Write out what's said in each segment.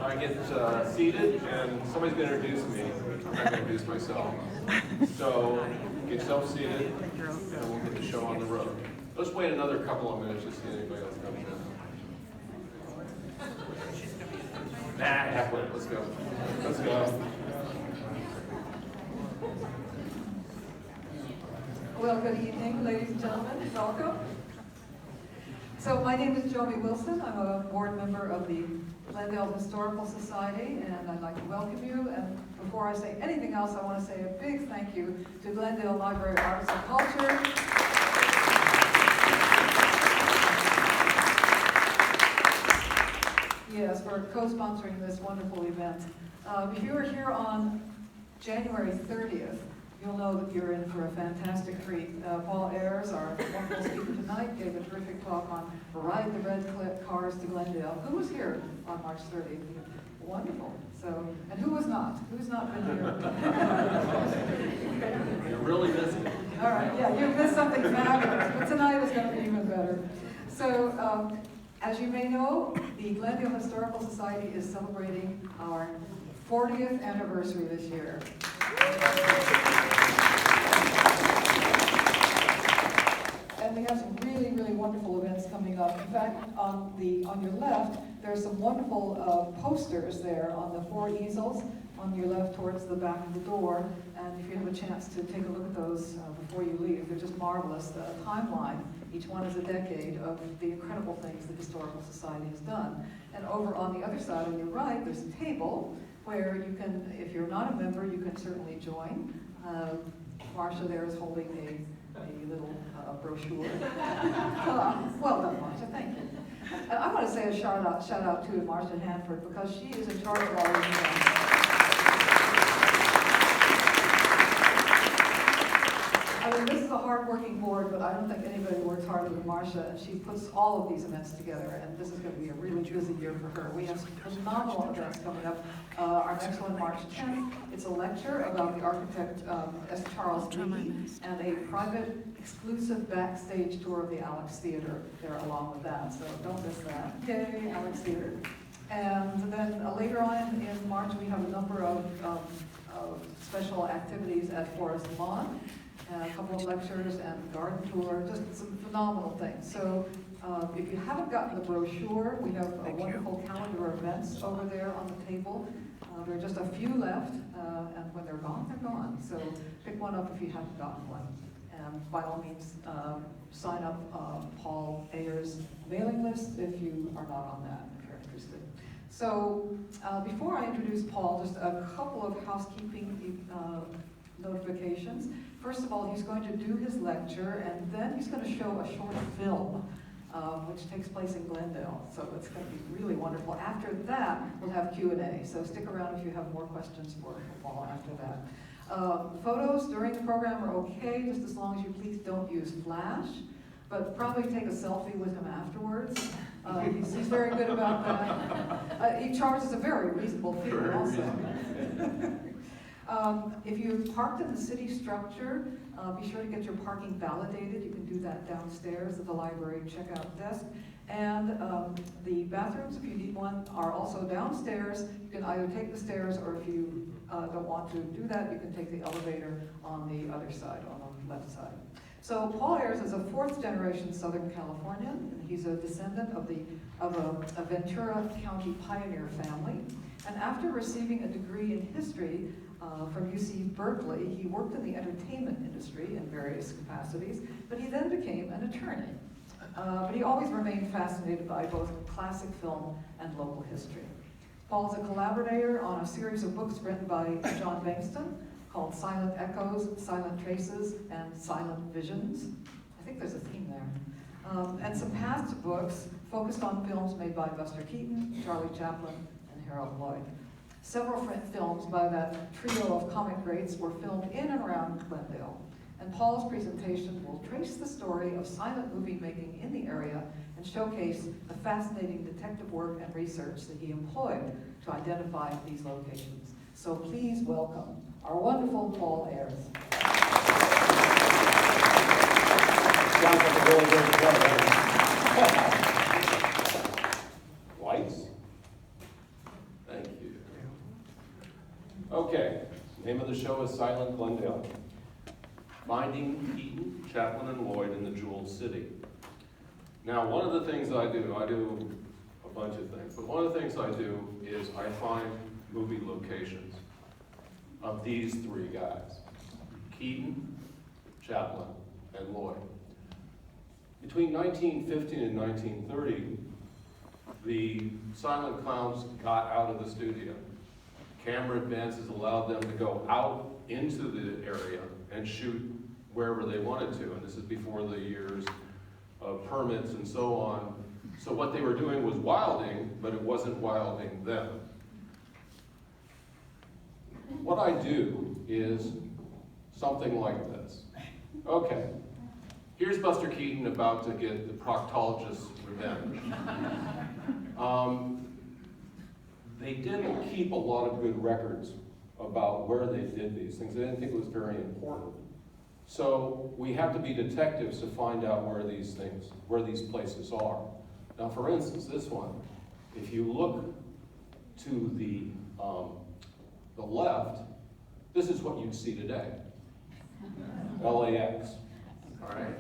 I get seated, and somebody's going to introduce me. I'm not going to introduce myself. So get yourself seated, and we'll get the show on the road. Let's wait another couple of minutes just to see anybody else comes in. Halfway. Let's go. Let's go. Well, good evening, ladies and gentlemen. Welcome. So my name is Joey Wilson. I'm a board member of the Glendale Historical Society, and I'd like to welcome you. And before I say anything else, I want to say a big thank you to Glendale Library of Arts and Culture. Yes, for co-sponsoring this wonderful event. If you were here on January 30th, you'll know that you're in for a fantastic treat. Paul Ayers, our wonderful speaker tonight, gave a terrific talk on Ride the Red Cars to Glendale. Who was here on March 30th? Wonderful. So, and who was not? Who's not been here? You're really busy. All right, yeah, you missed something fabulous, but tonight is going to be even better. So, as you may know, the Glendale Historical Society is celebrating our 40th anniversary this year. And we have some really, really wonderful events coming up. In fact, on your left, there's some wonderful posters there on the 4 easels on your left towards the back of the door. And if you have a chance to take a look at those before you leave, they're just marvelous. The timeline, each one is a decade of the incredible things the Historical Society has done. And over on the other side on your right, there's a table where you can, if you're not a member, you can certainly join. Marcia there is holding a little brochure. Well done, Marcia, thank you. I want to say a shout out to Marcia Hanford, because she is in charge of all of these. I mean, this is a hard-working board, but I don't think anybody works harder than Marcia, and she puts all of these events together, and this is going to be a really busy year for her. We have some phenomenal events coming up. Our next one, March 10th, it's a lecture about the architect S. Charles Lee, and a private, exclusive backstage tour of the Alex Theater there along with that, so don't miss that. Yay, Alex Theater. And then later on in March, we have a number of special activities at Forest Lawn. A couple of lectures and garden tour, just some phenomenal things. So if you haven't gotten the brochure, we have a wonderful calendar of events over there on the table. There are just a few left, and when they're gone, they're gone. So pick one up if you haven't gotten one. And by all means, sign up Paul Ayers' mailing list if you are not on that, if you're interested. So before I introduce Paul, just a couple of housekeeping notifications. First of all, he's going to do his lecture, and then he's going to show a short film, which takes place in Glendale. So it's going to be really wonderful. After that, we'll have Q&A. So stick around if you have more questions for Paul after that. Photos during the program are okay, just as long as you please don't use flash. But probably take a selfie with him afterwards. He's very good about that. He charges a very reasonable fee also. If you parked in the city structure, be sure to get your parking validated. You can do that downstairs at the library checkout desk. And the bathrooms, if you need one, are also downstairs. You can either take the stairs, or if you don't want to do that, you can take the elevator on the other side, on the left side. So Paul Ayers is a 4th generation Southern Californian, and he's a descendant of a Ventura County pioneer family. And after receiving a degree in history from UC Berkeley, he worked in the entertainment industry in various capacities, but he then became an attorney. But he always remained fascinated by both classic film and local history. Paul's a collaborator on a series of books written by John Bankston called Silent Echoes, Silent Traces, and Silent Visions. I think there's a theme there. And some past books focused on films made by Buster Keaton, Charlie Chaplin, and Harold Lloyd. Several films by that trio of comic greats were filmed in and around Glendale. And Paul's presentation will trace the story of silent movie making in the area and showcase the fascinating detective work and research that he employed to identify these locations. So please welcome our wonderful Paul Ayers. Sounds like a really good play. Lights? Okay, name of the show is Silent Glendale. Finding Keaton, Chaplin and Lloyd in the Jeweled City. Now, one of the things I do a bunch of things, but one of the things I do is I find movie locations of these three guys, Keaton, Chaplin, and Lloyd. Between 1915 and 1930, the silent clowns got out of the studio. Camera advances allowed them to go out into the area and shoot wherever they wanted to, and this is before the years of permits and so on. So what they were doing was wilding, but it wasn't wilding them. What I do is something like this. Okay, here's Buster Keaton about to get the proctologist's revenge. They didn't keep a lot of good records about where they did these things. They didn't think it was very important. So we have to be detectives to find out where these places are. Now, for instance, this one, if you look to the left, this is what you'd see today. LAX, all right?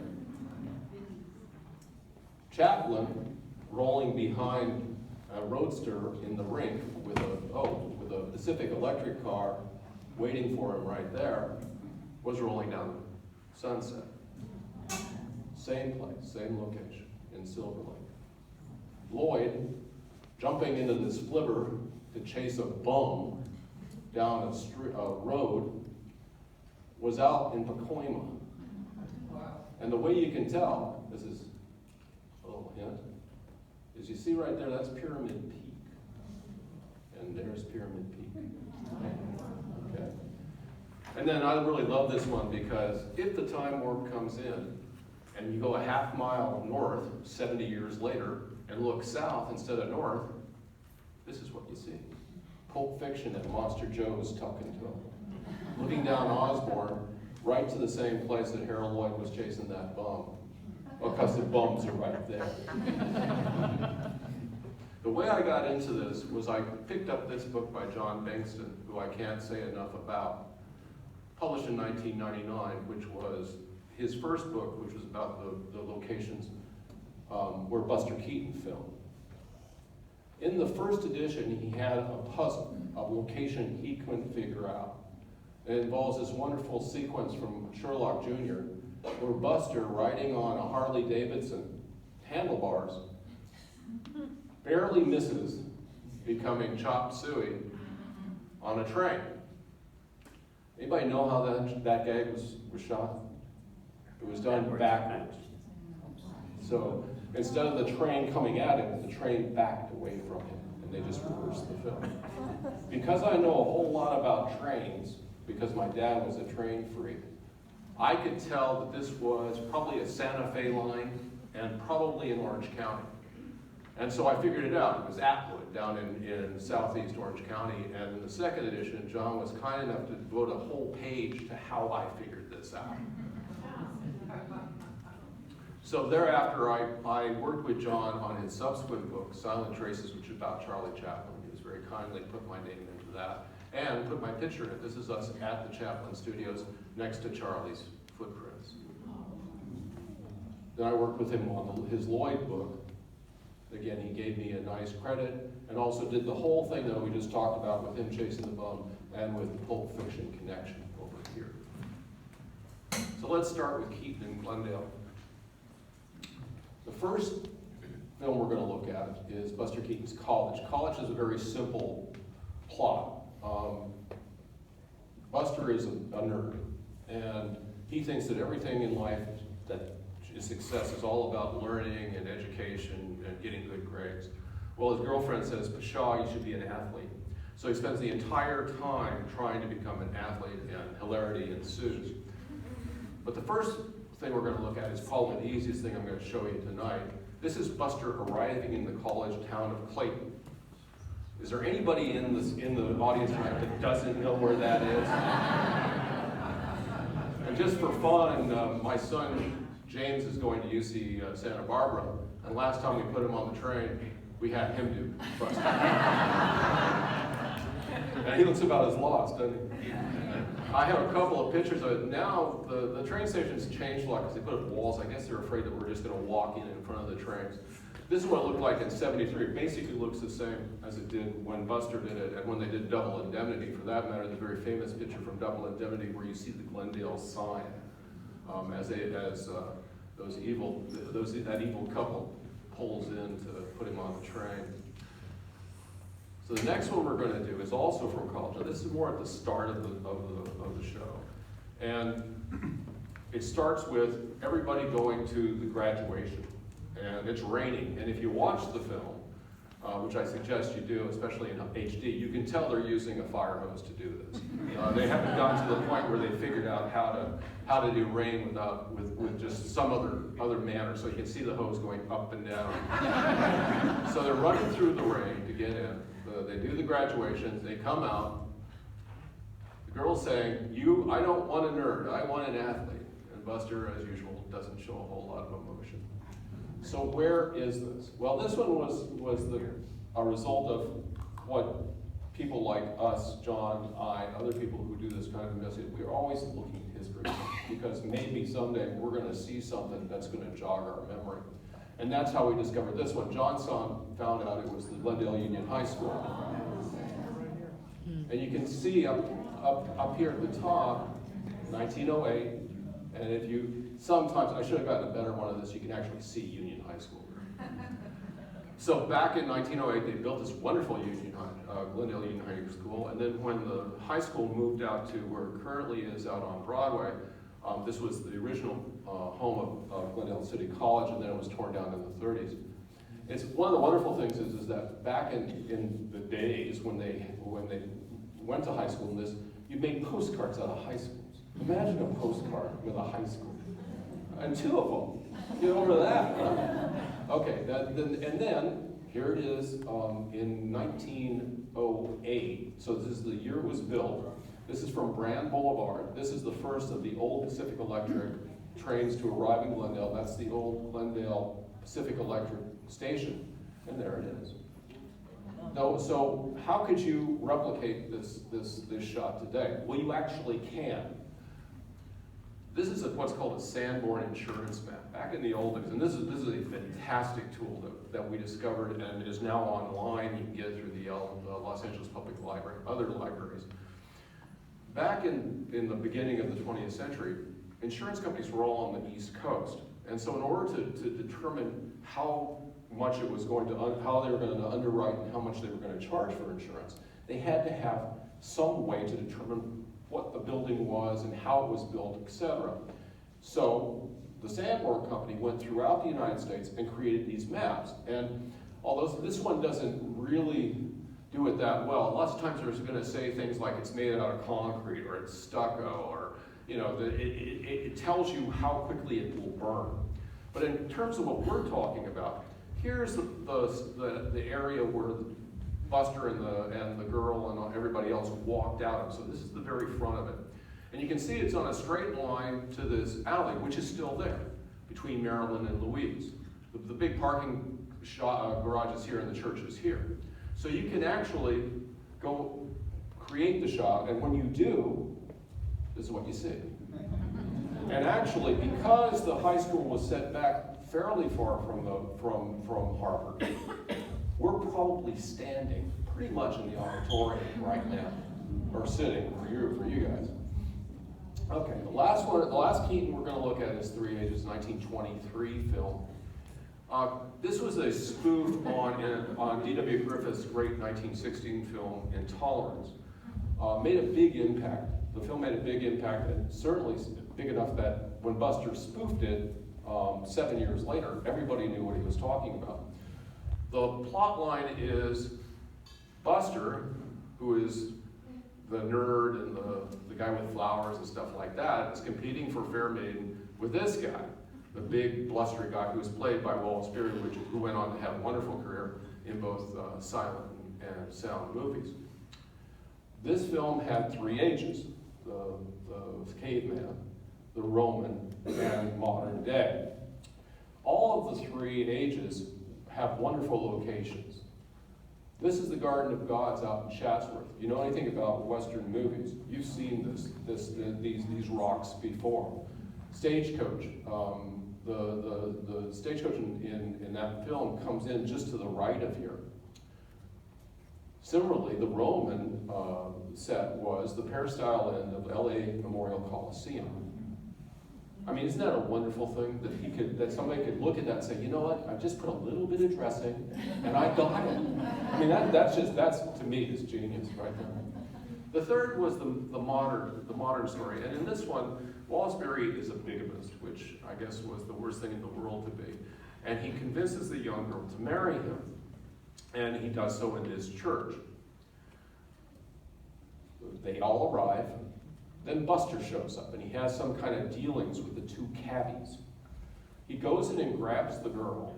Chaplin rolling behind a roadster in the rink with a Pacific Electric car waiting for him right there, was rolling down Sunset. Same place, same location in Silver Lake. Lloyd jumping into this flivver to chase a bum down a road was out in Pacoima. And the way you can tell, this is a little hint, is you see right there, that's Pyramid Peak. And there's Pyramid Peak. Okay. And then I really love this one because if the time warp comes in and you go a half mile north 70 years later and look south instead of north, this is what you see. Pulp Fiction and Monster Joe's talking to him. Looking down Osborne, right to the same place that Harold Lloyd was chasing that bum. Well, because the bums are right there. The way I got into this was I picked up this book by John Bankston, who I can't say enough about, published in 1999, which was his first book, which was about the locations where Buster Keaton filmed. In the first edition, he had a puzzle, a location he couldn't figure out. It involves this wonderful sequence from Sherlock Jr., where Buster, riding on a Harley Davidson handlebars, barely misses becoming chop suey on a train. Anybody know how that gag was shot? It was done backwards. So instead of the train coming at him, the train backed away from him, and they just reversed the film. Because I know a whole lot about trains, because my dad was a train freak, I could tell that this was probably a Santa Fe line and probably in Orange County. And so I figured it out. It was Atwood down in southeast Orange County. And in the second edition, John was kind enough to devote a whole page to how I figured this out. So thereafter, I worked with John on his subsequent book, Silent Traces, which is about Charlie Chaplin. He was very kindly put my name into that and put my picture in it. This is us at the Chaplin Studios next to Charlie's footprints. Then I worked with him on his Lloyd book. Again, he gave me a nice credit and also did the whole thing that we just talked about with him chasing the bum and with the Pulp Fiction connection over here. So let's start with Keaton and Glendale. The first film we're going to look at is Buster Keaton's College. College is a very simple plot. Buster is a nerd, and he thinks that everything in life that is success is all about learning and education and getting good grades. Well, his girlfriend says, Pshaw, you should be an athlete. So he spends the entire time trying to become an athlete, and hilarity ensues. But the first thing we're going to look at is probably the easiest thing I'm going to show you tonight. This is Buster arriving in the college town of Clayton. Is there anybody in the audience tonight that doesn't know where that is? And just for fun, my son James is going to UC Santa Barbara, and last time we put him on the train, we had him do Buster. And he looks about as lost, doesn't he? I have a couple of pictures of it. Now, the train station's changed a lot because they put up walls. I guess they're afraid that we're just going to walk in front of the trains. This is what it looked like in '73. It basically looks the same as it did when Buster did it and when they did Double Indemnity. For that matter, the very famous picture from Double Indemnity where you see the Glendale sign that evil couple pulls in to put him on the train. So the next one we're going to do is also from college. Now, this is more at the start of the show. And it starts with everybody going to the graduation. And it's raining. And if you watch the film, which I suggest you do, especially in HD, you can tell they're using a fire hose to do this. They haven't gotten to the point where they figured out how to do rain with just some other manner, so you can see the hose going up and down. So they're running through the rain to get in. They do the graduations, they come out. The girl's saying, I don't want a nerd, I want an athlete. And Buster, as usual, doesn't show a whole lot of emotion. So where is this? Well, this one was a result of what people like us, John, I, other people who do this kind of investigation, we're always looking at history because maybe someday we're going to see something that's going to jog our memory. And that's how we discovered this one. John found out it was the Glendale Union High School. And you can see up here at the top, 1908, and if you, sometimes, I should have gotten a better one of this, you can actually see Union High School. So back in 1908, they built this wonderful Glendale Union High School, and then when the high school moved out to where it currently is out on Broadway, this was the original home of Glendale City College, and then it was torn down in the 30s. It's one of the wonderful things is that back in the days when they went to high school, you made postcards out of high schools. Imagine a postcard with a high school. And two of them. Get over that. Huh? Okay, and then here it is in 1908. So this is the year it was built. This is from Brand Boulevard. This is the first of the old Pacific Electric trains to arrive in Glendale. That's the old Glendale Pacific Electric station. And there it is. No, so how could you replicate this shot today? Well, you actually can. This is what's called a Sanborn insurance map. Back in the old days, and this is a fantastic tool that we discovered and is now online. You can get it through the Los Angeles Public Library, other libraries. Back in the beginning of the 20th century, insurance companies were all on the East Coast. And so in order to determine how much it was going to, how they were going to underwrite and how much they were going to charge for insurance, they had to have some way to determine what the building was and how it was built, etc. So the Sanborn Company went throughout the United States and created these maps. And although this one doesn't really do it that well, lots of times there's going to say things like it's made out of concrete or it's stucco, or it tells you how quickly it will burn. But in terms of what we're talking about, here's the area where Buster and the girl and everybody else walked out of. So this is the very front of it. And you can see it's on a straight line to this alley, which is still there, between Maryland and Louise. The big parking garage is here and the church is here. So you can actually go create the shot, and when you do, this is what you see. And actually, because the high school was set back fairly far from Harvard, we're probably standing pretty much in the auditorium right now, or sitting for you guys. Okay, the last Keaton we're going to look at is Three Ages, 1923 film. This was a spoof on D.W. Griffith's great 1916 film, Intolerance. Made a big impact. The film made a big impact, and certainly big enough that when Buster spoofed it 7 years later, everybody knew what he was talking about. The plot line is Buster, who is the nerd and the guy with flowers and stuff like that, is competing for Fair Maiden with this guy, the big blustery guy who was played by Wallace Beery, who went on to have a wonderful career in both silent and sound movies. This film had three ages: the caveman, the Roman, and modern day. All of the three ages have wonderful locations. This is the Garden of Gods out in Chatsworth. You know anything about Western movies? You've seen these rocks before. Stagecoach. The stagecoach in that film comes in just to the right of here. Similarly, the Roman set was the peristyle end of LA Memorial Coliseum. I mean, isn't that a wonderful thing that somebody could look at that and say, you know what, I just put a little bit of dressing and I got it. I mean, that's to me is genius right there. The third was the modern story, and in this one, Wallace Beery is a bigamist, which I guess was the worst thing in the world to be, and he convinces the young girl to marry him, and he does so in this church. They all arrive. Then Buster shows up, and he has some kind of dealings with the two cabbies. He goes in and grabs the girl,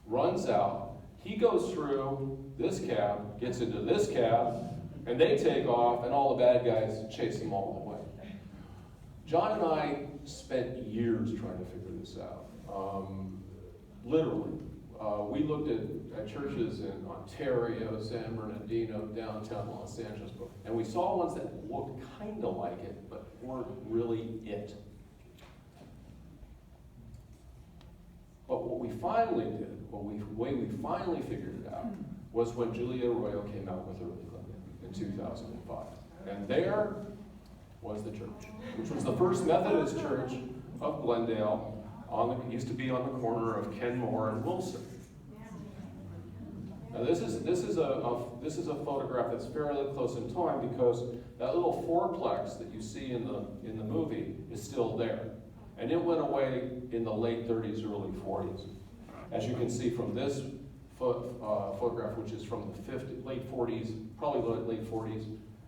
runs out. He goes through this cab, gets into this cab, and they take off, and all the bad guys chase them all the way. John and I spent years trying to figure this out. Literally. We looked at churches in Ontario, San Bernardino, downtown Los Angeles, and we saw ones that looked kind of like it, but weren't really it. But what we finally did, the way we finally figured it out, was when Julia Arroyo came out with Early Glendale in 2005. And there was the church, which was the First Methodist Church of Glendale. It used to be on the corner of Kenmore and Wilson. Now this is a photograph that's fairly close in time because that little fourplex that you see in the movie is still there, and it went away in the late 30s, early 40s. As you can see from this photograph, which is from the late 40s, probably late 40s,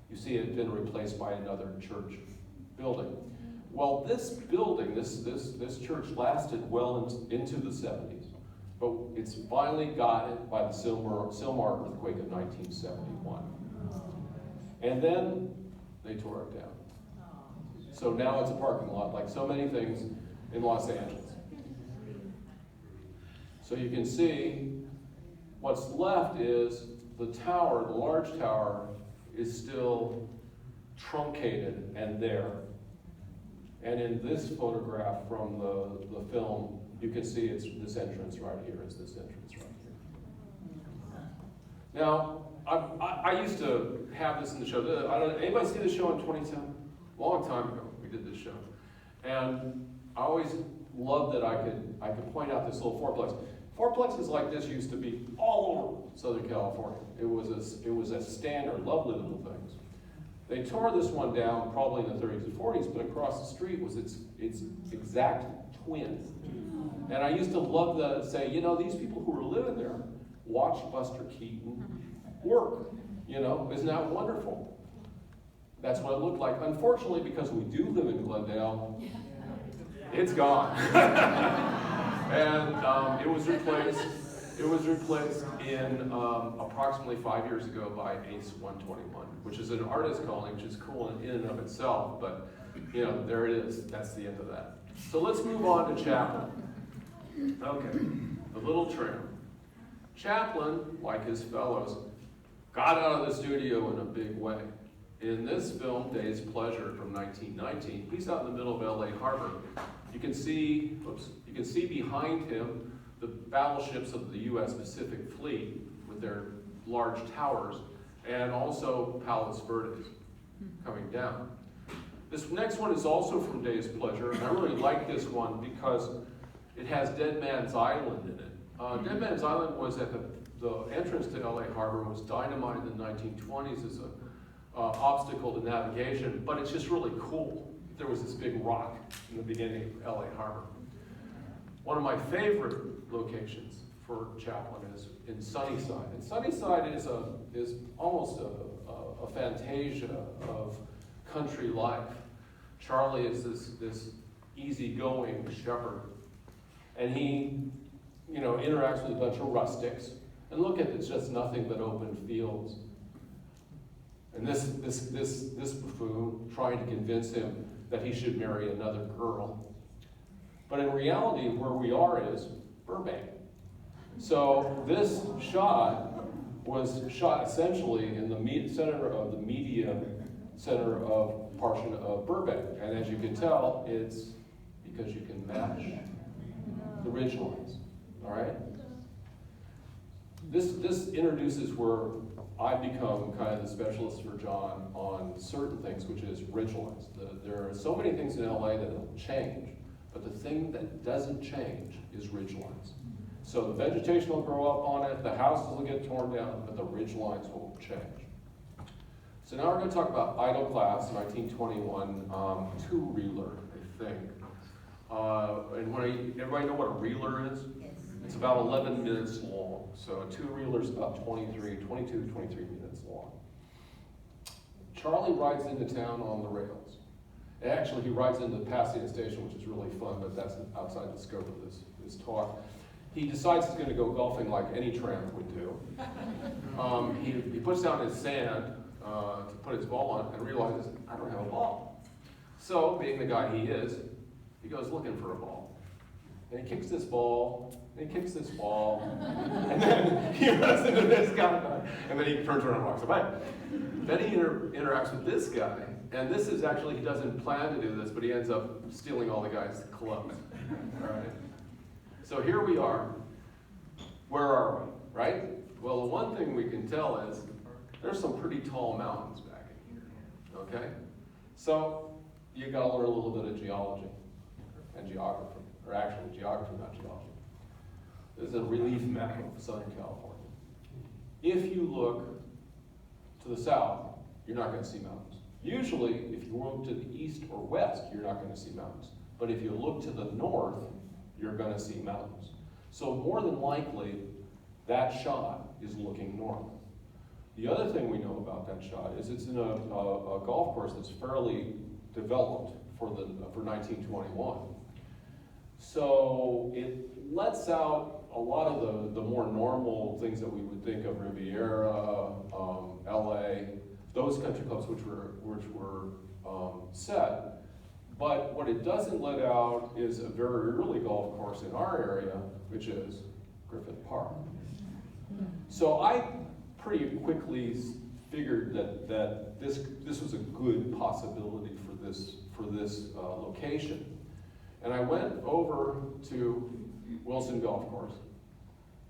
you see it had been replaced by another church building. Well, this building, this church lasted well into the 70s, but it's finally got it by the Sylmar earthquake of 1971. And then they tore it down. So now it's a parking lot, like so many things in Los Angeles. So you can see what's left is the tower, the large tower, is still truncated and there. And in this photograph from the film, you can see it's this entrance right here. It's this entrance right here. Now, I used to have this in the show. Anybody see the show in 2010? A long time ago, we did this show. And I always loved that I could point out this little fourplex. Fourplexes like this used to be all over Southern California. It was a standard, lovely little things. They tore this one down probably in the 30s and 40s, but across the street was its exact twin. And I used to love to say, you know, these people who were living there watched Buster Keaton work. You know, isn't that wonderful? That's what it looked like. Unfortunately, because we do live in Glendale, it's gone. And it was replaced. It was replaced in approximately 5 years ago by Ace 121, which is an artist colony, which is cool in and of itself. But you know, there it is. That's the end of that. So let's move on to Chaplin. Okay, the little trim. Chaplin, like his fellows, got out of the studio in a big way. In this film, Day's Pleasure from 1919, he's out in the middle of LA Harbor. You can see behind him the battleships of the U.S. Pacific Fleet with their large towers, and also Palos Verdes coming down. This next one is also from Day's Pleasure, and I really like this one because it has Dead Man's Island in it. Dead Man's Island was at the entrance to LA Harbor, was dynamited in the 1920s as an obstacle to navigation, but it's just really cool. There was this big rock in the beginning of LA Harbor. One of my favorite locations for Chaplin is in Sunnyside. And Sunnyside is almost a fantasia of country life. Charlie is this easygoing shepherd, and he, you know, interacts with a bunch of rustics. And look at it's just nothing but open fields. And this buffoon trying to convince him that he should marry another girl. But in reality, where we are is Burbank. So this shot was shot essentially in the center of the media center of portion of Burbank. And as you can tell, it's because you can match the ridge lines, all right? This introduces where I become kind of the specialist for John on certain things, which is ridge lines. There are so many things in LA that will change, but the thing that doesn't change is ridge lines. So the vegetation will grow up on it, the houses will get torn down, but the ridge lines won't change. So now we're going to talk about idle class, 1921, two-reeler, I think. And everybody know what a reeler is? Yes. It's about 11 minutes long. So a two-reeler is about 23 minutes long. Charlie rides into town on the rails. And actually, he rides into Pasadena Station, which is really fun, but that's outside the scope of this talk. He decides he's going to go golfing like any tramp would do. He puts down his sand to put his ball on and realizes, I don't have a ball. So, being the guy he is, he goes looking for a ball. And he kicks this ball, and he kicks this ball, and then he runs into this guy, and then he turns around and walks away. Then he interacts with this guy, and this is actually, he doesn't plan to do this, but he ends up stealing all the guy's clubs. All right? So here we are. Where are we, right? Well, the one thing we can tell is there's some pretty tall mountains back in here, okay? So you got to learn a little bit of geology and geography, or actually geography, not geology. This is a relief map of Southern California. If you look to the south, you're not going to see mountains. Usually, if you look to the east or west, you're not going to see mountains. But if you look to the north, you're going to see mountains. So more than likely, that shot is looking north. The other thing we know about that shot is it's in a golf course that's fairly developed for 1921. So it lets out a lot of the more normal things that we would think of: Riviera, LA, those country clubs which were set. But what it doesn't let out is a very early golf course in our area, which is Griffith Park. So I pretty quickly figured that this was a good possibility for this location. And I went over to Wilson Golf Course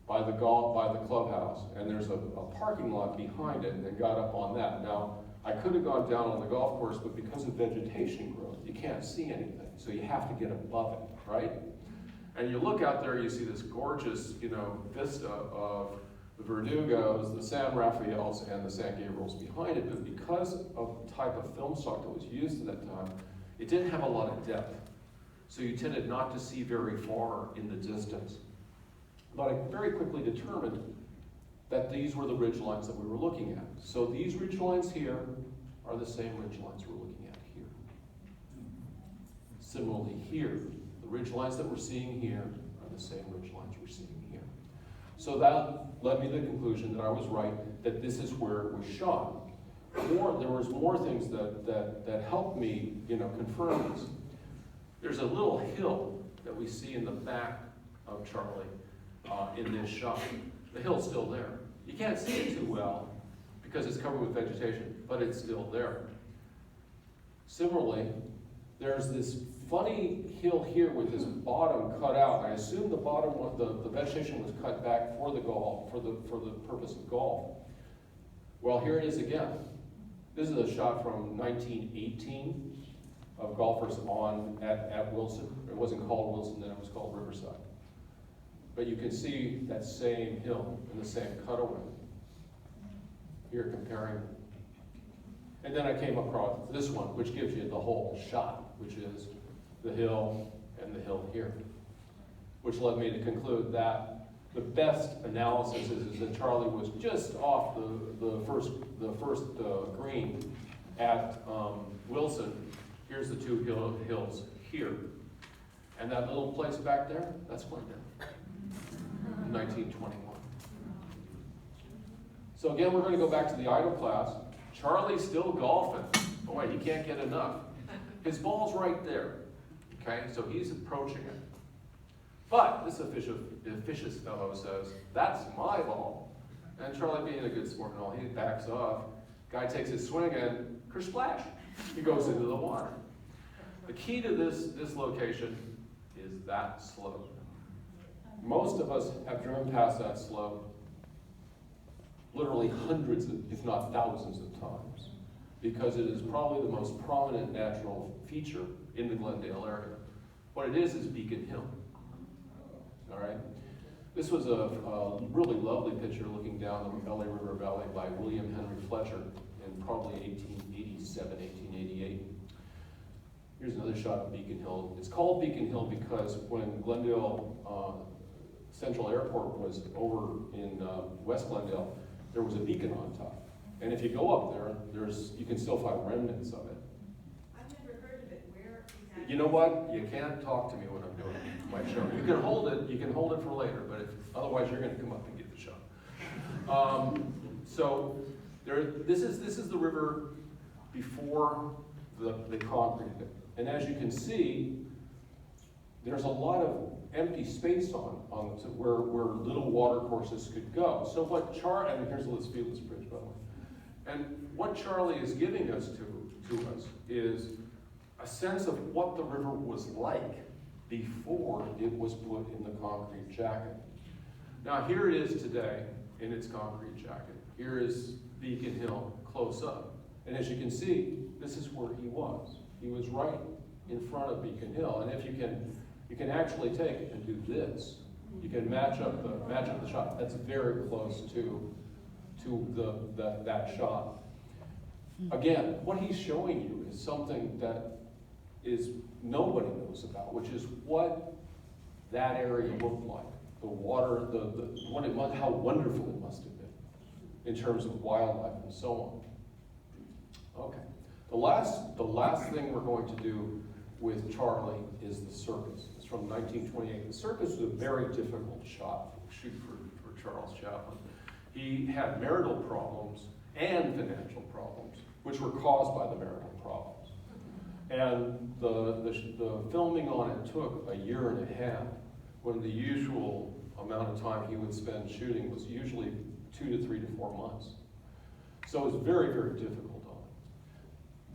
by the clubhouse, and there's a parking lot behind it, and got up on that. Now, I could have gone down on the golf course, but because of vegetation growth, you can't see anything. So you have to get above it, right? And you look out there, you see this gorgeous, vista of the Verdugos, the San Rafaels, and the San Gabriels behind it. But because of the type of film stock that was used at that time, it didn't have a lot of depth. So you tended not to see very far in the distance. But I very quickly determined that these were the ridge lines that we were looking at. So these ridge lines here are the same ridge lines we're looking at here. Similarly here, the ridge lines that we're seeing here are the same ridge lines we're seeing here. So that led me to the conclusion that I was right, that this is where it was shot. There was more things that helped me, confirm this. There's a little hill that we see in the back of Charlie in this shot. The hill's still there. You can't see it too well because it's covered with vegetation, but it's still there. Similarly, there's this funny hill here with this bottom cut out. I assume the bottom, the vegetation was cut back for the purpose of golf. Well, here it is again. This is a shot from 1918 of golfers at Wilson. It wasn't called Wilson then, it was called Riverside. But you can see that same hill and the same cutaway. Here comparing. And then I came across this one, which gives you the whole shot, which is the hill and the hill here. Which led me to conclude that the best analysis is that Charlie was just off the first green at Wilson. Here's the two hills here. And that little place back there, that's Glendale. 1921. So again, we're going to go back to the idle class. Charlie's still golfing. Boy, he can't get enough. His ball's right there. Okay, so he's approaching it. But this officious fellow says, that's my ball. And Charlie, being a good sport and all, he backs off. Guy takes his swing and splash, he goes into the water. The key to this location is that slope. Most of us have driven past that slope literally hundreds, if not thousands of times, because it is probably the most prominent natural feature in the Glendale area. What it is Beacon Hill. All right? This was a really lovely picture looking down the LA River Valley by William Henry Fletcher in probably 1887, 1888. Here's another shot of Beacon Hill. It's called Beacon Hill because when Glendale Central Airport was over in West Glendale, there was a beacon on top. And if you go up there, you can still find remnants of it. I've never heard of it. Where exactly? You know what? You can't talk to me when I'm doing my show. You can hold it for later, but otherwise you're gonna come up and get the show. So this is the river before the concrete. And as you can see, there's a lot of empty space on where little water courses could go. So and here's the Fields Bridge, by the way. And what Charlie is giving us to us is a sense of what the river was like before it was put in the concrete jacket. Now here it is today in its concrete jacket. Here is Beacon Hill close up. And as you can see, this is where he was. He was right in front of Beacon Hill. And if you can actually take it and do this. You can match up the shot. That's very close to that shot. Again, what he's showing you is something that is nobody knows about, which is what that area looked like. The water, how wonderful it must have been in terms of wildlife and so on. Okay. The last thing we're going to do with Charlie is the circus. It's from 1928. The circus was a very difficult shoot for Charles Chaplin. He had marital problems and financial problems, which were caused by the marital problems. And the filming on it took a year and a half, when the usual amount of time he would spend shooting was usually 2 to 3 to 4 months. So it was very, very difficult on him.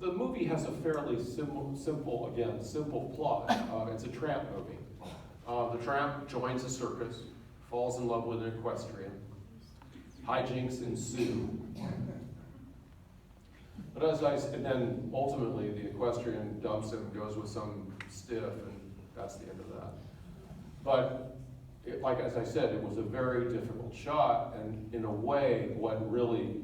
The movie has a fairly simple plot. It's a tramp movie. The tramp joins a circus, falls in love with an equestrian. Hijinks ensue. But and then ultimately the equestrian dumps him, goes with some stiff, and that's the end of that. But as I said, it was a very difficult shot, and in a way, what really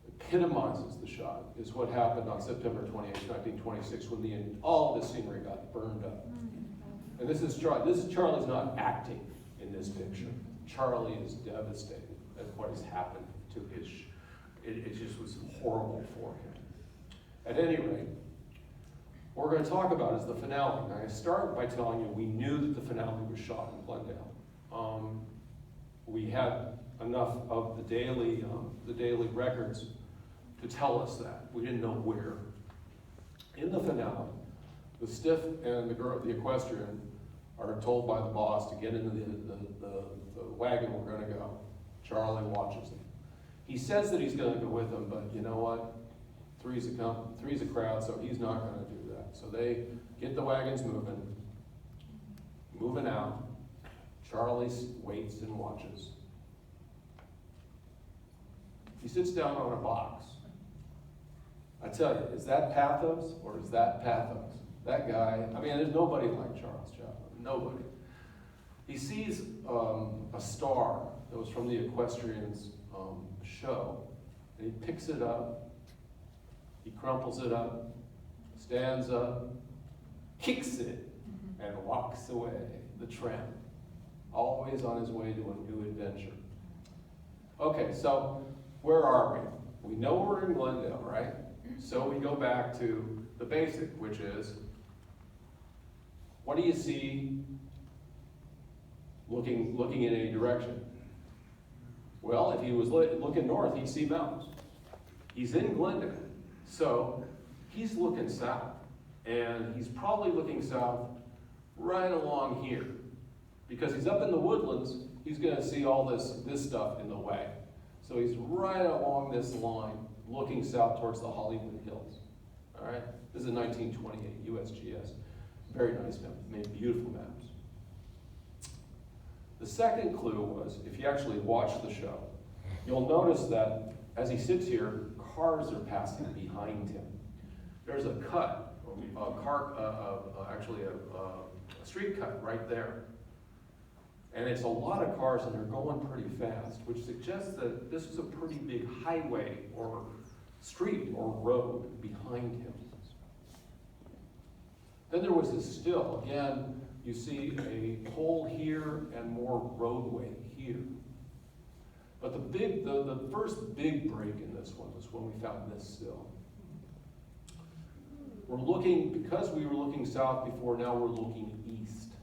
epitomizes the shot is what happened on September 28, 1926, when all the scenery got burned up. And this is Charlie's not acting in this picture. Charlie is devastated at what has happened to his. It just was horrible for him. At any rate, what we're going to talk about is the finale. Now, I start by telling you we knew that the finale was shot in Glendale. We had enough of the daily records to tell us that. We didn't know where. In the finale, the stiff and the equestrian are told by the boss to get into the wagon we're going to go. Charlie watches them. He says that he's going to go with them, but you know what? Three's a crowd, so he's not going to do that. So they get the wagons moving out. Charlie waits and watches. He sits down on a box. I tell you, is that pathos or is that pathos? That guy, there's nobody like Charles Chaplin. Nobody. He sees a star that was from the equestrian's show, and he picks it up, he crumples it up, stands up, kicks it, and walks away, the tramp, always on his way to a new adventure. Okay, so where are we? We know we're in Glendale, right? So we go back to the basic, which is, what do you see looking in any direction? Well, if he was looking north, he'd see mountains. He's in Glendale, so he's looking south. And he's probably looking south right along here, because he's up in the woodlands he's gonna see all this stuff in the way. So he's right along this line, looking south towards the Hollywood Hills. All right, this is 1928 USGS. Very nice map, made beautiful maps. The second clue was, if you actually watch the show, you'll notice that as he sits here, cars are passing behind him. There's a cut, actually a street cut right there. And it's a lot of cars and they're going pretty fast, which suggests that this is a pretty big highway or street or road behind him. Then there was this still. Again, you see a pole here and more roadway here. But the first big break in this one was when we found this still. We're looking, because we were looking south before, now we're looking east.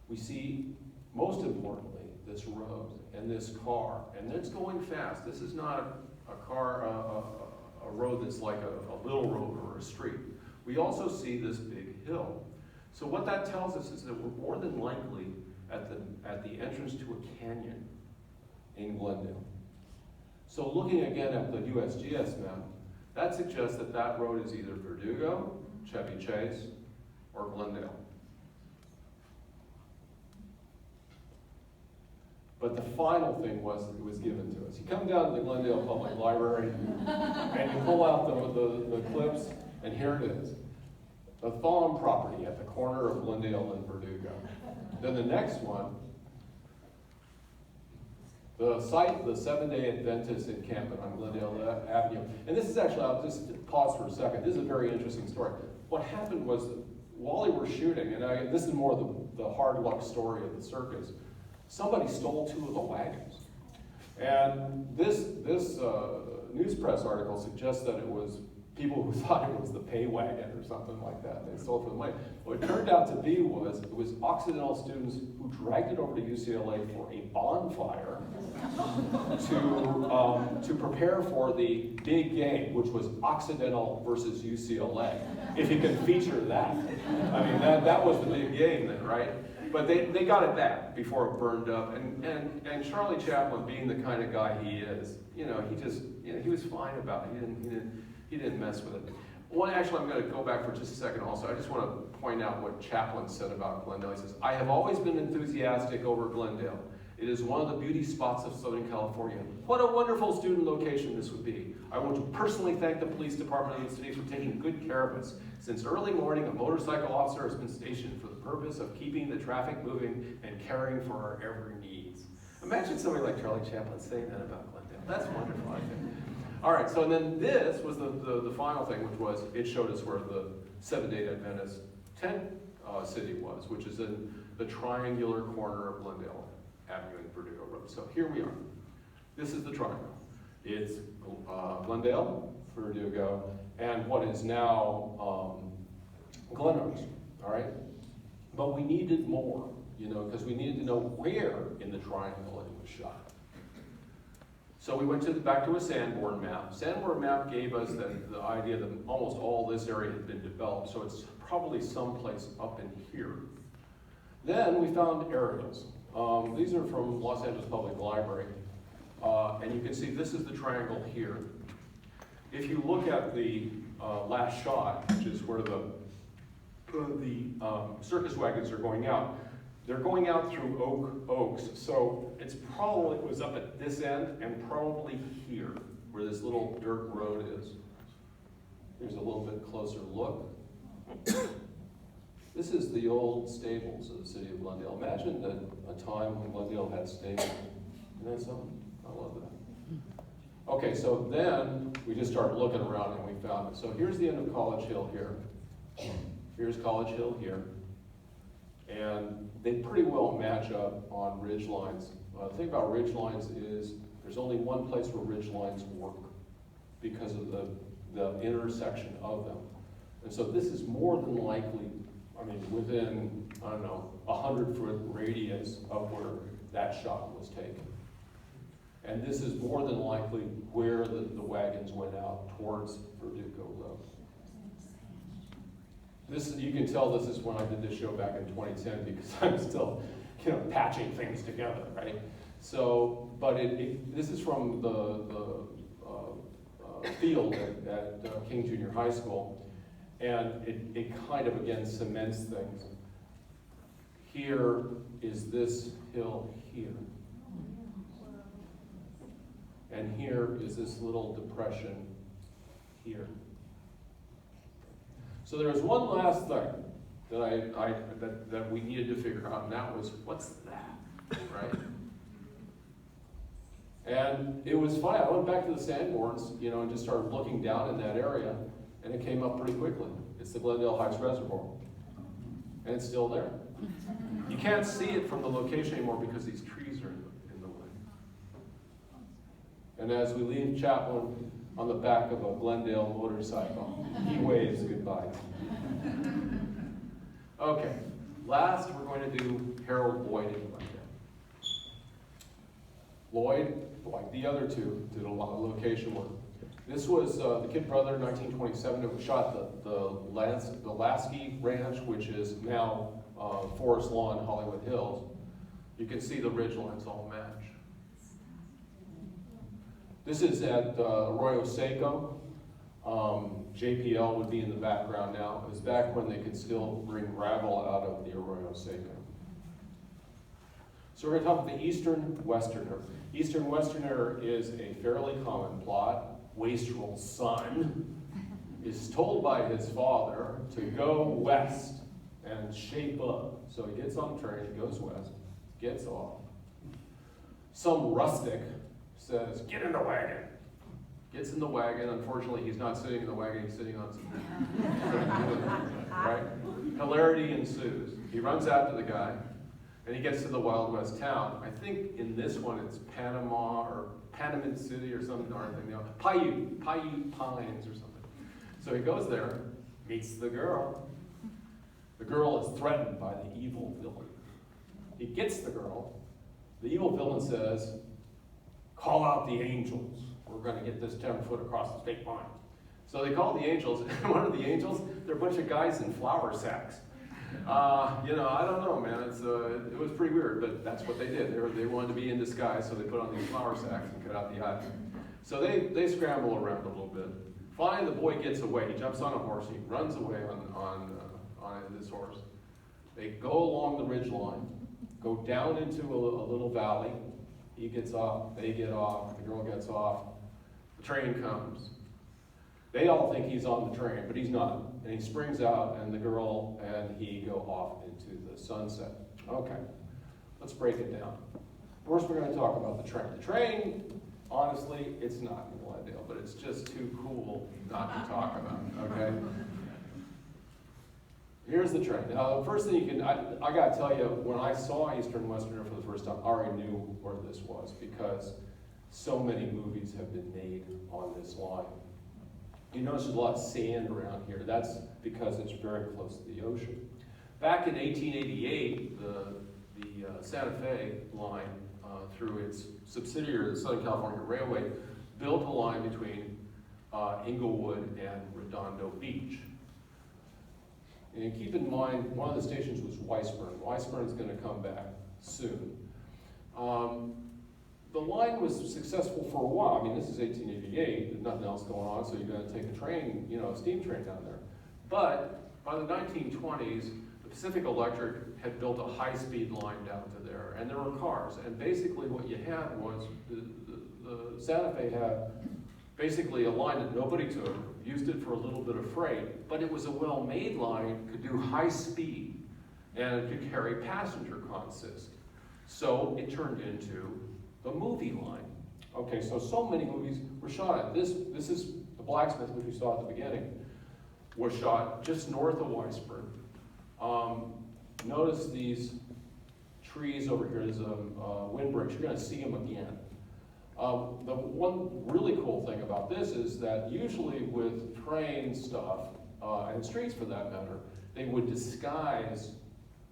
We see, most importantly, this road and this car, and it's going fast. This is not a road that's like a little road or a street. We also see this big hill. So what that tells us is that we're more than likely at the entrance to a canyon in Glendale. So looking again at the USGS map, that suggests that that road is either Verdugo, Chevy Chase, or Glendale. But the final thing was, it was given to us. You come down to the Glendale Public Library, and you pull out the clips, and here it is. The Thom property at the corner of Glendale and Verdugo. Then the next one, the site, the Seventh-day Adventist encampment on Glendale Avenue. And this is actually, I'll just pause for a second. This is a very interesting story. What happened was, while they were shooting, and this is more the hard luck story of the circus, somebody stole 2 of the wagons. And this news press article suggests that it was people who thought it was the pay wagon or something like that. They stole it for the money. What it turned out to be was, it was Occidental students who dragged it over to UCLA for a bonfire to prepare for the big game, which was Occidental versus UCLA. If you can feature that. I mean, that was the big game then, right? But they got it back before it burned up. And Charlie Chaplin, being the kind of guy he is, he was fine about it. He didn't mess with it. Well, actually, I'm going to go back for just a second also. I just want to point out what Chaplin said about Glendale. He says, "I have always been enthusiastic over Glendale. It is one of the beauty spots of Southern California. What a wonderful student location this would be. I want to personally thank the police department of the city for taking good care of us. Since early morning, a motorcycle officer has been stationed for the purpose of keeping the traffic moving and caring for our every needs." Imagine somebody like Charlie Chaplin saying that about Glendale. That's wonderful, I think. All right, so then this was the final thing, which was, it showed us where the Seventh-day Adventist tent city was, which is in the triangular corner of Glendale Avenue and Verdugo Road. So here we are. This is the triangle. It's Glendale, Verdugo, and what is now Glenrose, all right? But we needed more, because we needed to know where in the triangle it was shot. So we went back to a Sanborn map. Sanborn map gave us the idea that almost all this area had been developed, so it's probably someplace up in here. Then we found aerials. These are from Los Angeles Public Library, and you can see this is the triangle here. If you look at the last shot, which is where the circus wagons are going out, they're going out through oaks, so it was up at this end and probably here, where this little dirt road is. Here's a little bit closer look. This is the old stables of the city of Glendale. Imagine a time when Glendale had stables. Isn't that something? I love that. Okay, so then we just started looking around and we found it. So here's the end of College Hill here. Here's College Hill here. And they pretty well match up on ridge lines. The thing about ridge lines is there's only one place where ridge lines work because of the intersection of them. And so this is more than likely, within, 100-foot radius of where that shot was taken. And this is more than likely where the wagons went out towards Verdugo Road. You can tell this is when I did this show back in 2010 because I'm still patching things together, right? So, but this is from the field at King Junior High School, and it kind of, again, cements things. Here is this hill here. And here is this little depression here. So there was one last thing that we needed to figure out, and that was, what's that, right? And it was funny. I went back to the Sanborns, and just started looking down in that area, and it came up pretty quickly. It's the Glendale Heights Reservoir, and it's still there. You can't see it from the location anymore because these trees are in the way. And as we leave Chaplin on the back of a Glendale motorcycle, he waves goodbye. Okay, last we're going to do Harold Lloyd in Glendale. Lloyd, like the other two, did a lot of location work. This was the Kid Brother, 1927. It was shot at the Lasky Ranch, which is now Forest Lawn, Hollywood Hills. You can see the ridge lines all match. This is at Arroyo Seco. JPL would be in the background now. It was back when they could still bring gravel out of the Arroyo Seco. So we're going to talk about the Eastern Westerner. Eastern Westerner is a fairly common plot. Wastrel's son is told by his father to go west and shape up. So he gets on the train, he goes west, gets off. Some rustic says, "Get in the wagon." Gets in the wagon. Unfortunately, he's not sitting in the wagon, he's sitting on some right? Hilarity ensues. He runs after the guy, and he gets to the Wild West town. I think in this one it's Panama or Panamint City or some darn thing. Paiute Pines or something. So he goes there, meets the girl. The girl is threatened by the evil villain. He gets the girl. The evil villain says, "Call out the angels. We're going to get this 10-foot across the state line." So they call the angels, and one of the angels, they're a bunch of guys in flour sacks. I don't know, man. It was pretty weird, but that's what they did. They wanted to be in disguise, so they put on these flour sacks and cut out the eyes. So they scramble around a little bit. Finally, the boy gets away. He jumps on a horse. He runs away on this horse. They go along the ridge line, go down into a little valley. He gets off. They get off. The girl gets off. The train comes. They all think he's on the train, but he's not. And he springs out, and the girl and he go off into the sunset. Okay, let's break it down. First, we're going to talk about the train. The train, honestly, it's not in Glendale, but it's just too cool not to talk about, okay? Here's the train. Now, the first thing I got to tell you, when I saw Eastern Westerner for the first time, I already knew where this was because so many movies have been made on this line. You notice there's a lot of sand around here. That's because it's very close to the ocean. Back in 1888, the Santa Fe line, through its subsidiary, the Southern California Railway, built a line between Inglewood and Redondo Beach. And keep in mind, one of the stations was Weisburn. Weisburn is going to come back soon. The line was successful for a while. I mean, this is 1888. There's nothing else going on, so you're going to take a train, a steam train down there. But by the 1920s, the Pacific Electric had built a high-speed line down to there, and there were cars. And basically what you had was the Santa Fe had basically a line that nobody took, used it for a little bit of freight, but it was a well-made line, could do high speed, and it could carry passenger consist. So it turned into the movie line. Okay, so many movies were shot at. This is The Blacksmith, which we saw at the beginning, was shot just north of Weisburn. Notice these trees over here. There's a windbreak. You're going to see them again. The one really cool thing about this is that usually with train stuff, and streets for that matter, they would disguise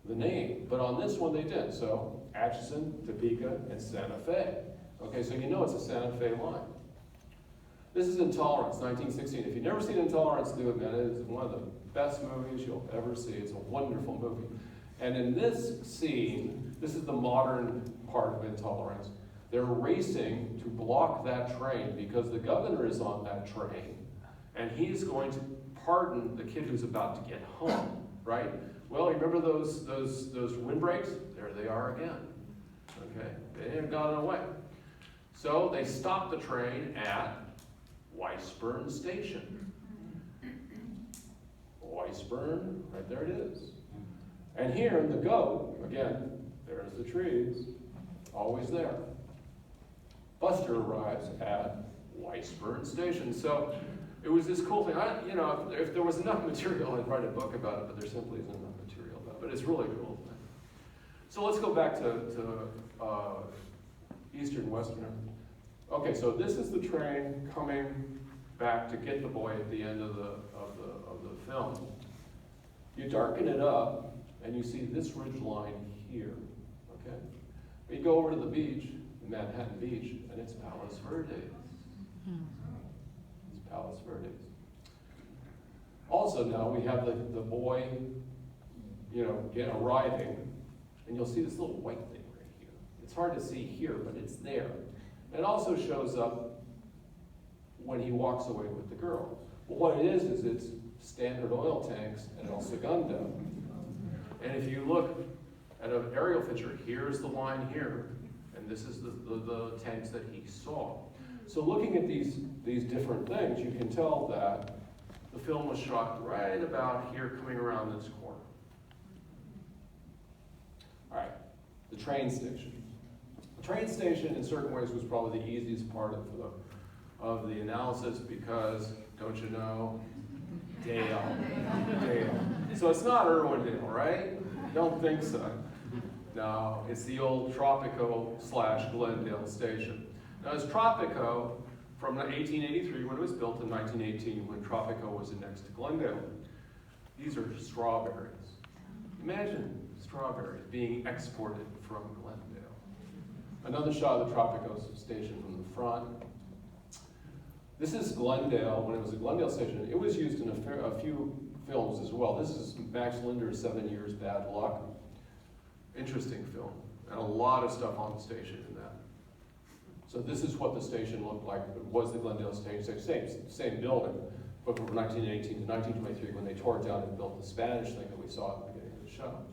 the name. But on this one they did. So Atchison, Topeka, and Santa Fe. Okay, so you know it's a Santa Fe line. This is Intolerance, 1916. If you've never seen Intolerance, do it, man. It is one of the best movies you'll ever see. It's a wonderful movie. And in this scene, This is the modern part of intolerance. They're racing to block that train because the governor is on that train, and he's going to pardon the kid who's about to get home, right? Well, remember those windbreaks? There they are again. Okay, they haven't gotten away. So they stopped the train at Weisburn Station. Weisburn, right there it is. And here in the goat, again, there's the trees, always there. Buster arrives at Weisburn Station. So it was this cool thing. If there was enough material, I'd write a book about it, but there simply isn't enough material about it. But it's really cool. So let's go back to Eastern Western. Okay, so this is the train coming back to get the boy at the end of the film. You darken it up, and you see this ridge line here. Okay, we go over to the beach, Manhattan Beach, and it's Palos Verdes. It's Palos Verdes. Also now we have the boy, arriving, and you'll see this little white thing right here. It's hard to see here, but it's there. It also shows up when he walks away with the girl. But what it is it's Standard Oil tanks at El Segundo. And if you look at an aerial picture, here's the line here, and this is the tanks that he saw. So looking at these different things, you can tell that the film was shot right about here, coming around this corner. All right, the train station. The train station, in certain ways, was probably the easiest part of the analysis because, don't you know, Dale. So it's not Irwindale, right? Don't think so. No, it's the old Tropico/Glendale station. Now, it's Tropico from 1883 when it was built, in 1918 when Tropico was annexed to Glendale. These are strawberries. Imagine strawberries being exported from Glendale. Another shot of the Tropico station from the front. This is Glendale. When it was a Glendale station, it was used in a few films as well. This is Max Linder's 7 Years Bad Luck. Interesting film, and a lot of stuff on the station in that. So this is what the station looked like. It was the Glendale station, same building, but from 1918 to 1923 when they tore it down and built the Spanish thing that we saw at the beginning of the show.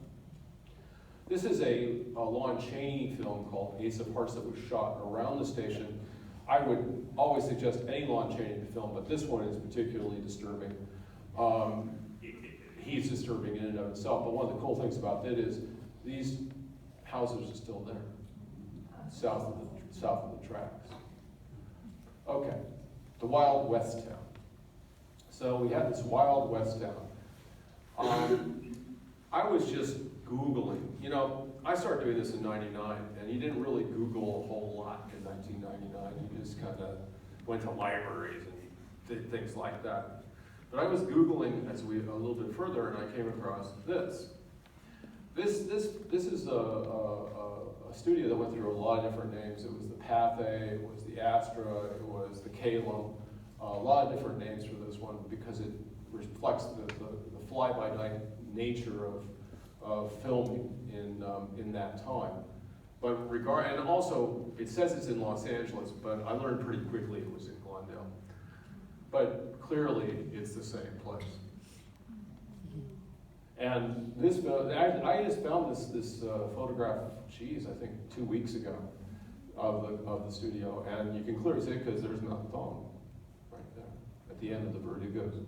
This is a Lon Chaney film called Ace of Hearts that was shot around the station. I would always suggest any Lon Chaney film, but this one is particularly disturbing. He's disturbing in and of itself, but one of the cool things about it is these houses are still there, south of the tracks. Okay, the Wild West town. So we had this Wild West town. I was just Googling. I started doing this in '99, and you didn't really Google a whole lot in 1999. You just kind of went to libraries and did things like that. But I was Googling as we a little bit further, and I came across this. This is a studio that went through a lot of different names. It was the Pathé, it was the Astra, it was the Calum. A lot of different names for this one because it reflects the fly-by-night nature of filming in that time. But and also it says it's in Los Angeles, but I learned pretty quickly it was in Glendale. But clearly it's the same place. And this, I just found this photograph, I think 2 weeks ago, of the studio, and you can clearly see it because there's Menthon right there at the end of the Verdugos.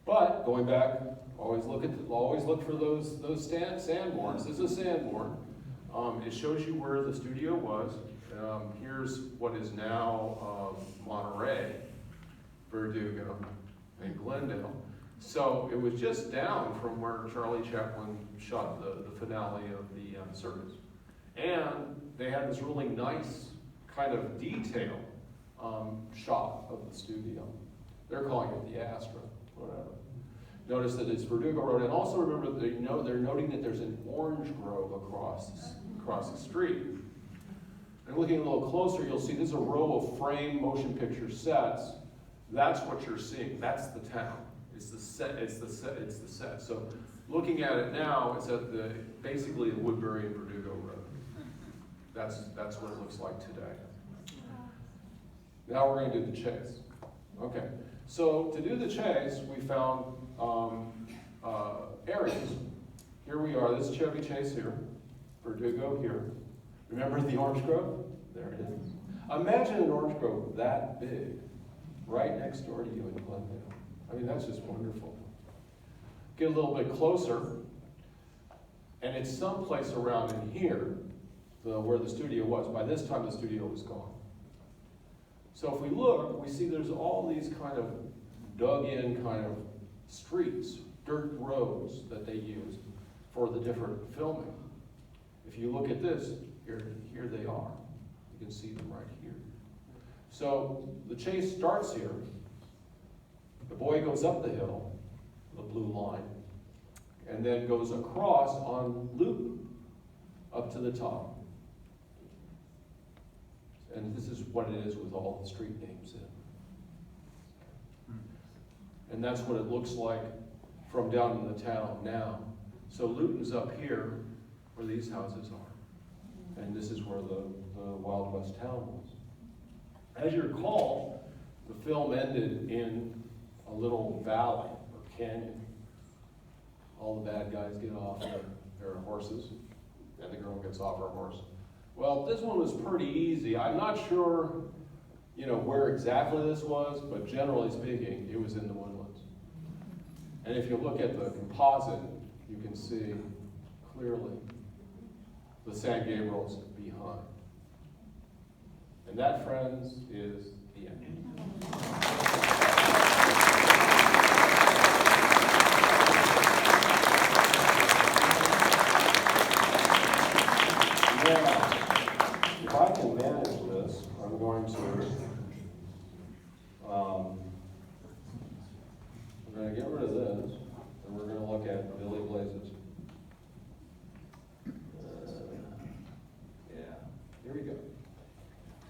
But going back, always look for those sandborns. This is a sandborn. It shows you where the studio was. Here's what is now Monterey, Verdugo, and Glendale. So it was just down from where Charlie Chaplin shot the finale of the circus. And they had this really nice kind of detail shot of the studio. They're calling it the Astra, whatever. Notice that it's Verdugo Road, and also remember that they're noting that there's an orange grove across the street. And looking a little closer, you'll see there's a row of frame motion picture sets. That's what you're seeing. That's the town, It's the set. It's the set. It's the set. So looking at it now, it's at basically the Woodbury and Verdugo Road. That's what it looks like today. Now we're going to do the chase. Okay. So to do the chase, we found areas. Here we are. This is Chevy Chase here. Verdugo here. Remember the orange grove? There it is. Imagine an orange grove that big, right next door to you in Glendale. I mean, that's just wonderful. Get a little bit closer, and it's someplace around in here, where the studio was. By this time, the studio was gone. So if we look, we see there's all these kind of dug-in kind of streets, dirt roads that they used for the different filming. If you look at this, here they are. You can see them right here. So the chase starts here. The boy goes up the hill, the blue line, and then goes across on loop up to the top. And this is what it is with all the street names in. And that's what it looks like from down in the town now. So Luton's up here where these houses are. And this is where the Wild West town was. As you recall, the film ended in a little valley or canyon. All the bad guys get off their horses, and the girl gets off her horse. Well, this one was pretty easy. I'm not sure, where exactly this was, but generally speaking, it was in the woodlands. And if you look at the composite, you can see clearly the San Gabriel's behind. And that, friends, is the end. Now, if I can manage this, I'm going to we're going to get rid of this, and we're going to look at Billy Blazes. Yeah, here we go.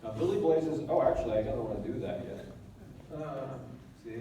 Now, Billy Blazes, actually, I don't want to do that yet. See,